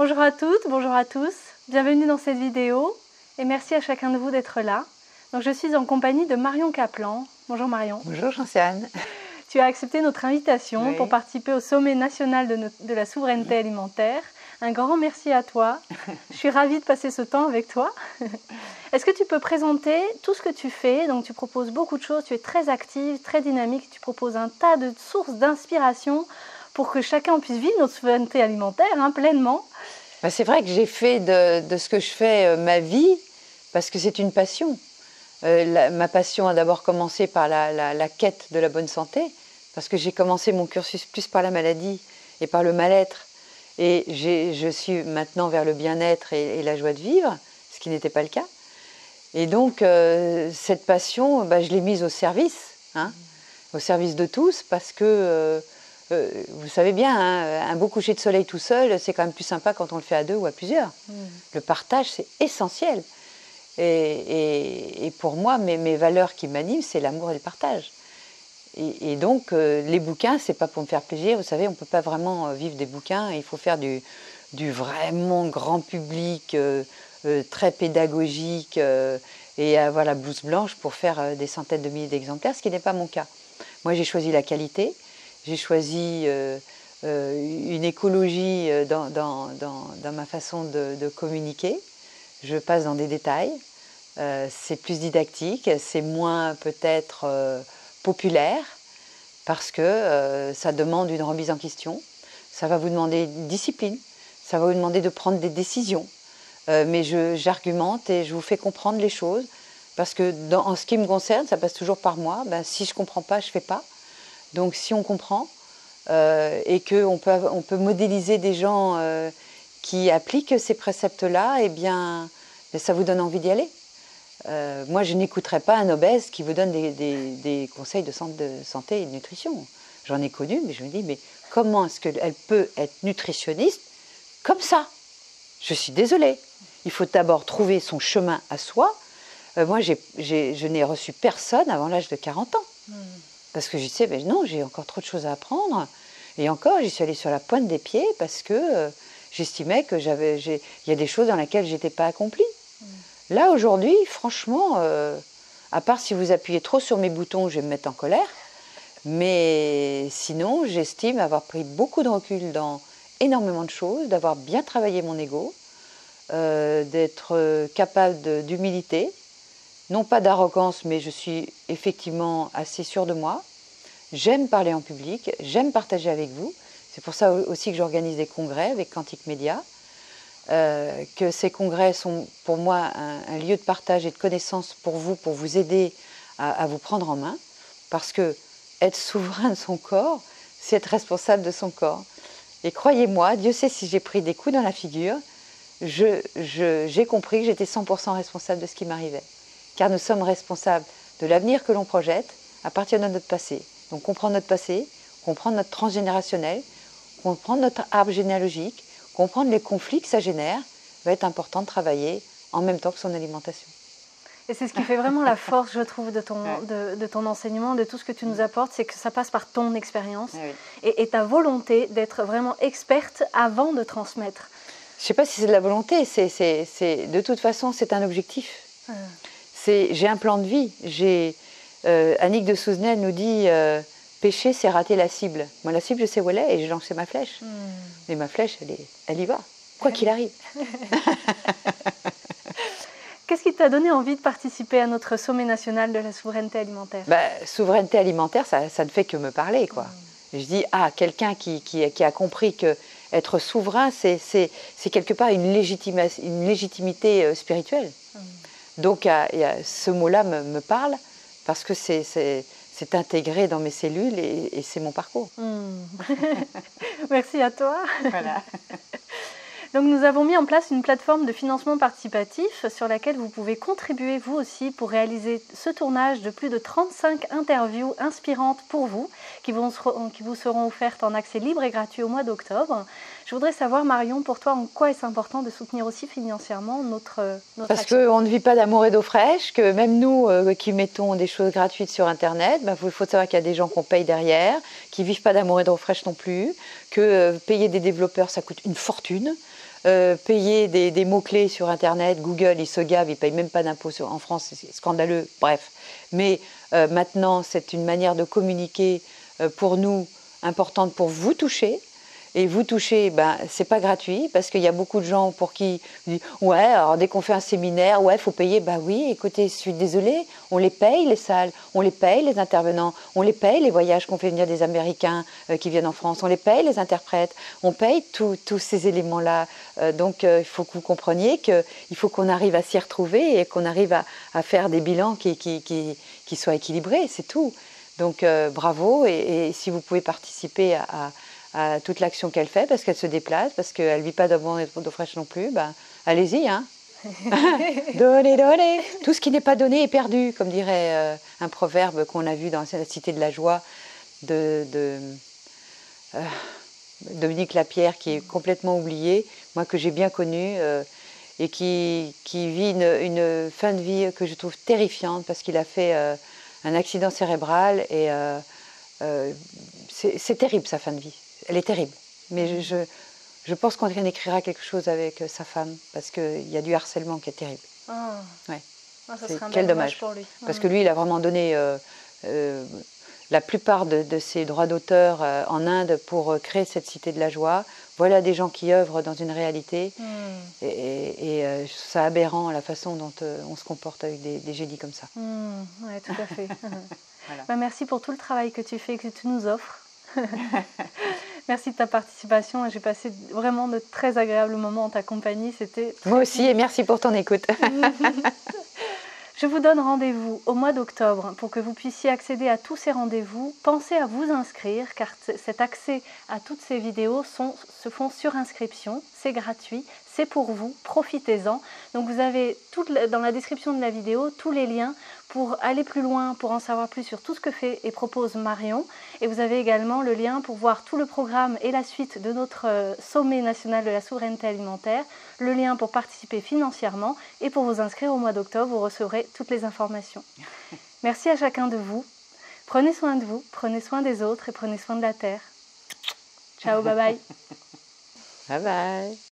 Bonjour à toutes, bonjour à tous, bienvenue dans cette vidéo et merci à chacun de vous d'être là. Donc je suis en compagnie de Marion Kaplan. Bonjour Marion. Bonjour Jean-Anne. Tu as accepté notre invitation pour participer au sommet national de la souveraineté alimentaire. Un grand merci à toi. Je suis ravie de passer ce temps avec toi. Est-ce que tu peux présenter tout ce que tu fais? Donc tu proposes beaucoup de choses, tu es très active, très dynamique, tu proposes un tas de sources d'inspiration pour que chacun puisse vivre notre souveraineté alimentaire pleinement. C'est vrai que j'ai fait de ce que je fais ma vie parce que c'est une passion. Ma passion a d'abord commencé par la quête de la bonne santé, parce que j'ai commencé mon cursus plus par la maladie et par le mal-être. Et je suis maintenant vers le bien-être et la joie de vivre, ce qui n'était pas le cas. Et donc, cette passion, je l'ai mise au service de tous, parce que, vous savez bien, un beau coucher de soleil tout seul, c'est quand même plus sympa quand on le fait à deux ou à plusieurs. Le partage, c'est essentiel. Et pour moi, mes valeurs qui m'animent, c'est l'amour et le partage. Et donc, les bouquins, c'est pas pour me faire plaisir. Vous savez, on peut pas vraiment vivre des bouquins. Il faut faire du vraiment grand public, très pédagogique, et avoir la blouse blanche pour faire des centaines de milliers d'exemplaires, ce qui n'est pas mon cas. Moi, j'ai choisi la qualité. J'ai choisi une écologie dans ma façon de communiquer. Je passe dans des détails. C'est plus didactique, c'est moins peut-être populaire, parce que ça demande une remise en question. Ça va vous demander une discipline, ça va vous demander de prendre des décisions. Mais j'argumente et je vous fais comprendre les choses, parce que en ce qui me concerne, ça passe toujours par moi. Si je ne comprends pas, je ne fais pas. Donc si on comprend et qu'on peut modéliser des gens qui appliquent ces préceptes-là, eh bien, ça vous donne envie d'y aller. Moi, je n'écouterai pas un obèse qui vous donne des conseils de santé et de nutrition. J'en ai connu, mais je me dis, mais comment est-ce qu'elle peut être nutritionniste comme ça? Je suis désolée. Il faut d'abord trouver son chemin à soi. Moi, je n'ai reçu personne avant l'âge de 40 ans. Parce que je disais, non, j'ai encore trop de choses à apprendre. Et encore, j'y suis allée sur la pointe des pieds parce que j'estimais qu'il y a des choses dans lesquelles je n'étais pas accomplie. Là, aujourd'hui, franchement, à part si vous appuyez trop sur mes boutons, je vais me mettre en colère. Mais sinon, j'estime avoir pris beaucoup de recul dans énormément de choses, d'avoir bien travaillé mon ego, d'être capable d'humilité. Non pas d'arrogance, mais je suis effectivement assez sûre de moi. J'aime parler en public, j'aime partager avec vous. C'est pour ça aussi que j'organise des congrès avec Quantique Média. Que ces congrès sont pour moi un lieu de partage et de connaissance pour vous aider à vous prendre en main. Parce que être souverain de son corps, c'est être responsable de son corps. Et croyez-moi, Dieu sait si j'ai pris des coups dans la figure, j'ai compris que j'étais 100% responsable de ce qui m'arrivait. Car nous sommes responsables de l'avenir que l'on projette à partir de notre passé. Donc comprendre notre passé, comprendre notre transgénérationnel, comprendre notre arbre généalogique, comprendre les conflits que ça génère, va être important de travailler en même temps que son alimentation. Et c'est ce qui fait vraiment la force, je trouve, de ton enseignement, de tout ce que tu nous apportes, c'est que ça passe par ton expérience et ta volonté d'être vraiment experte avant de transmettre. Je ne sais pas si c'est de la volonté, de toute façon, c'est un objectif. J'ai un plan de vie. Annick de Souzenel nous dit pécher, c'est rater la cible. Moi, la cible, je sais où elle est et j'ai lancé ma flèche. Mais ma flèche, elle y va, quoi qu'il arrive. Qu'est-ce qui t'a donné envie de participer à notre sommet national de la souveraineté alimentaire? Souveraineté alimentaire, ça ne fait que me parler, quoi. Je dis, quelqu'un qui a compris que être souverain, c'est quelque part une légitimité spirituelle. Donc, ce mot-là me parle parce que c'est intégré dans mes cellules et c'est mon parcours. Merci à toi. Voilà. Donc nous avons mis en place une plateforme de financement participatif sur laquelle vous pouvez contribuer vous aussi pour réaliser ce tournage de plus de 35 interviews inspirantes pour vous qui vous seront offertes en accès libre et gratuit au mois d'octobre. Je voudrais savoir, Marion, pour toi, en quoi est-ce important de soutenir aussi financièrement notre Parce qu'on ne vit pas d'amour et d'eau fraîche, que même nous qui mettons des choses gratuites sur Internet, il faut savoir qu'il y a des gens qu'on paye derrière, qui ne vivent pas d'amour et d'eau fraîche non plus, que payer des développeurs, ça coûte une fortune. payer des mots-clés sur Internet. Google, ils se gavent, ils ne payent même pas d'impôts en France, c'est scandaleux, bref. Mais maintenant, c'est une manière de communiquer pour nous importante pour vous toucher. Et vous toucher, ben, c'est pas gratuit, parce qu'il y a beaucoup de gens pour qui disent ouais, alors dès qu'on fait un séminaire, ouais, il faut payer. Bah oui, écoutez, je suis désolée, on les paye les salles, on les paye les intervenants, on les paye les voyages qu'on fait venir des Américains qui viennent en France, on les paye les interprètes, on paye tous ces éléments-là. Donc il faut que vous compreniez qu'il faut qu'on arrive à s'y retrouver et qu'on arrive à faire des bilans qui soient équilibrés, c'est tout. Donc bravo, et si vous pouvez participer à toute l'action qu'elle fait, parce qu'elle se déplace, parce qu'elle ne vit pas d'eau fraîche non plus, ben, allez-y, hein. Donnez, donnez. Tout ce qui n'est pas donné est perdu, comme dirait un proverbe qu'on a vu dans la Cité de la Joie de Dominique Lapierre, qui est complètement oublié, moi que j'ai bien connu, et qui vit une fin de vie que je trouve terrifiante, parce qu'il a fait un accident cérébral, et c'est terrible sa fin de vie. Elle est terrible, mais je pense qu'on écrira quelque chose avec sa femme, parce qu'il y a du harcèlement qui est terrible. Ah. Ouais. Ah, ça serait un quel bel dommage pour lui. Parce que lui, il a vraiment donné la plupart de ses droits d'auteur en Inde pour créer cette Cité de la Joie. Voilà des gens qui œuvrent dans une réalité, et je trouve ça aberrant la façon dont on se comporte avec des génies comme ça. Oui, tout à fait. Voilà. Ben, merci pour tout le travail que tu fais et que tu nous offres. Merci de ta participation. J'ai passé vraiment de très agréables moments en ta compagnie. C'était Moi aussi, et merci pour ton écoute. Je vous donne rendez-vous au mois d'octobre pour que vous puissiez accéder à tous ces rendez-vous. Pensez à vous inscrire, car cet accès à toutes ces vidéos se font sur inscription. C'est gratuit, c'est pour vous, profitez-en. Donc vous avez dans la description de la vidéo tous les liens pour aller plus loin, pour en savoir plus sur tout ce que fait et propose Marion. Et vous avez également le lien pour voir tout le programme et la suite de notre sommet national de la souveraineté alimentaire, le lien pour participer financièrement, et pour vous inscrire au mois d'octobre, vous recevrez toutes les informations. Merci à chacun de vous. Prenez soin de vous, prenez soin des autres et prenez soin de la terre. Ciao, bye bye. Bye bye.